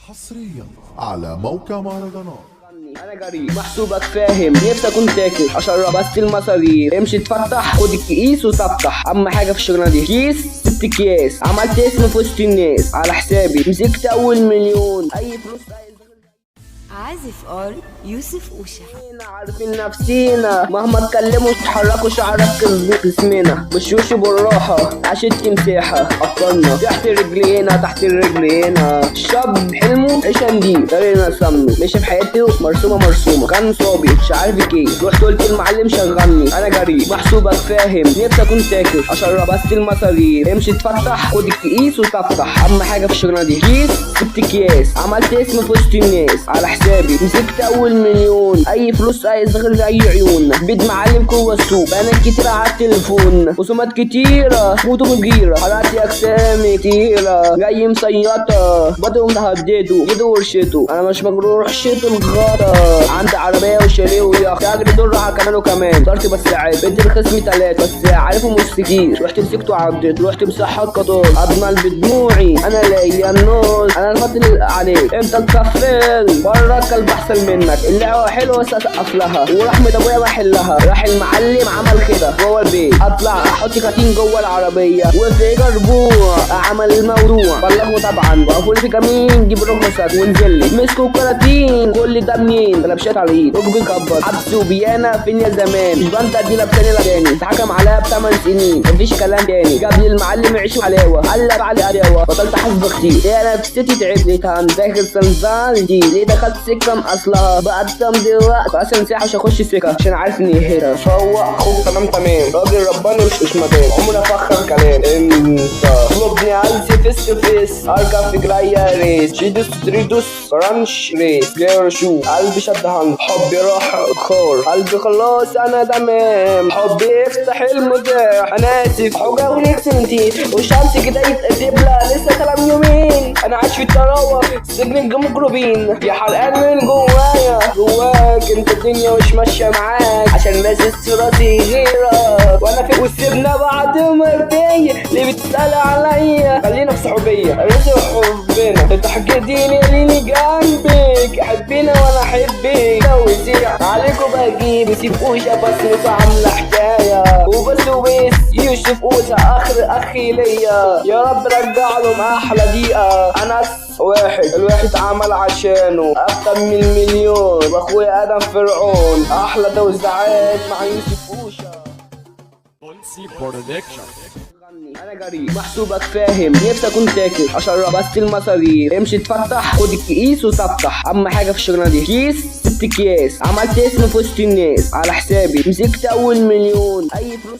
حصريا على موقع مهرجانات. انا جريء محسوبك فاهم، نفسي اكون تاكل اشرب بس المصارير، امشي تفتح خد الكيس وتفتح. اهم حاجه في الشغلانه دي كيس 6 اكياس، عملت اسم في وسط الناس على حسابي، مسكت اول مليون، اي فلوس عازف ار يوسف اوشا. عارفين نفسينا مهما اتكلموا تحركوا شعرك جسمنا، بشوش بالراحه عشان مساحه افكارنا تحت رجلينا تحت رجلينا. الشاب حلمه عيشه نضيف دارينا سمنه، ماشي في حياته مرسومه كان صابي مش عارف ايه، رحت قلت المعلم شغلني. انا جريء محسوبك فاهم، نفسي اكون تاكل اشرب بس المصارير، امشي تفتح خد الكيس وتفتح. اهم حاجه في الشغلانه دي كيس 6 اكياس، عملت اسم في وسط الناس على حسابي، مسكت اول مليون، اي فلوس عايز غير اي عيون. بيد معلم جوه السوق، بنات كتير على التليفون، رسومات كتيره موتوا بجيره، حرقت اجسامي كتيره جاي مسيطه، بدهم تهددوا يدوا ورشته، انا مش مجروح شيتوا الغطا. عندي عربيه وشاليه ويخت، اجري دول راح كمان وكمان صرت بس عيب، بدي الخصم 3 بس عارفهم مش كتير، رحت مسكته وعديت، رحت مسحها قطار اضمن بدموعي، انا ليا النص انا الفضل عليك انت تكفل بره الكلب احسن منك. اللعبه حلوه بس اسقف لها، ورحمه ابويا بحلها. راح المعلم عمل كده جوه البيت، اطلع احط كاتين جوه العربيه وفي جربوع عمل الموضوع، بلغوا طبعا وقفوا لي في كمين جيب رخصك وانزل لي، مسكوا كراتين كل ده منين؟ كلبشات على الايد ركبي كبر حبس وبيانا فين يا زمان، مش بنت دي لابساني لاباني، اتحكم عليها ب8 سنين مفيش كلام تاني، جاب لي المعلم يعيشوا حلاوه قلب علي قريوه، بطلت حاسبه كتير ايه انا نفسيتي تعبت هنذاكر سنزال دي ليه دخلت سكه اصلها بقى دلوقتي اصلا ساعه مش هخش سكه عشان عارف اني هنا فوق اخوك تمام راجل رباني مش مدام عمري افخر كلام انت طلبني عايزي فيس تو فيس اركب في جرايه ريس شيدوس تريدوس رانش ريس غير شو قلبي شد هند حبي راح خار قلبي خلاص انا تمام حبي يفتح المتاح انا اسف حوجه ونفسي انتي والشمس كده يتقلب لها لسه كلام يومين انا عايش في الطراوه سجن الجمجروبين يا حرقان من جواك انت الدنيا مش ماشيه معاك عشان بس راسي غيرك وانا في وسيبنا بعد مرتين ليه بتسال عليا خلينا في صحوبيه رزق حبنا انت حكيتيني ليني جنبك حبينا وانا احبك لو زيع عليكم بجيب سيب اوشا بس عامله حكايه وبس يوسف اوشا اخر اخي ليا يا رب رجع لهم احلى دقيقه. انا الواحد عمل عشانه اكتر من المليون واخويا ادم فرعون احلى توزيعات مع يوسف اوشا. انا جريء محسوبك فاهم، نفسي اكون تاكل اشرب بس المصارير، امشي تفتح خد الكيس وتفتح. اهم حاجه في الشغلانه دي كيس 6 اكياس، عملت اسم في وسط الناس على حسابي، مسكت اول مليون، اي فلوس